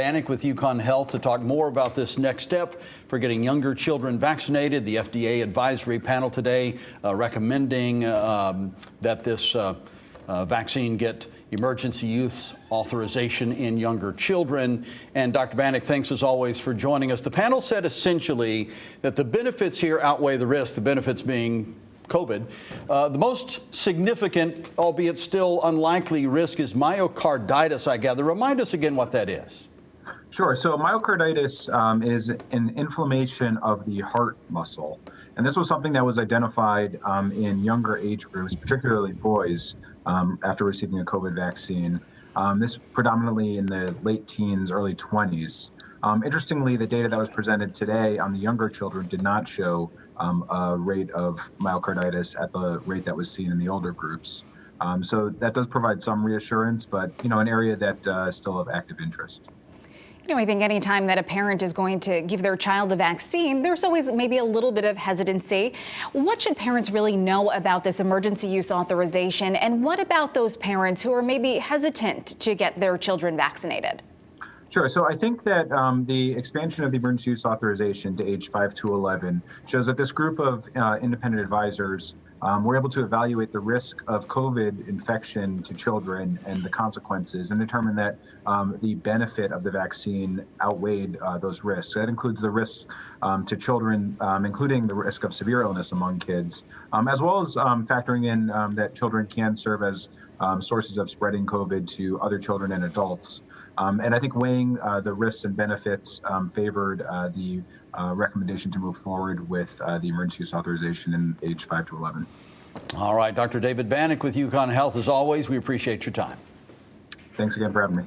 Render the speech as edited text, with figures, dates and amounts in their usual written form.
Banach with UConn Health to talk more about this next step for getting younger children vaccinated. The FDA advisory panel today recommending that this vaccine get emergency use authorization in younger children. And Dr. Banach, thanks as always for joining us. The panel said essentially that the benefits here outweigh the risks, the benefits being COVID. The most significant, albeit still unlikely, risk is myocarditis, I gather. Remind us again what that is. Sure. So myocarditis is an inflammation of the heart muscle. And this was something that was identified in younger age groups, particularly boys, after receiving a COVID vaccine. This predominantly in the late teens, early 20s. Interestingly, the data that was presented today on the younger children did not show a rate of myocarditis at the rate that was seen in the older groups. So that does provide some reassurance, but an area that is still of active interest. I think any time that a parent is going to give their child a vaccine, there's always maybe a little bit of hesitancy. What should parents really know about this emergency use authorization? And what about those parents who are maybe hesitant to get their children vaccinated? Sure. So I think that the expansion of the emergency use authorization to age 5 to 11 shows that this group of independent advisors were able to evaluate the risk of COVID infection to children and the consequences and determine that the benefit of the vaccine outweighed those risks. That includes the risks to children, including the risk of severe illness among kids, as well as factoring in that children can serve as sources of spreading COVID to other children and adults. And I think weighing the risks and benefits favored the recommendation to move forward with the emergency use authorization in age 5 to 11. All right, Dr. David Banach with UConn Health. As always, we appreciate your time. Thanks again for having me.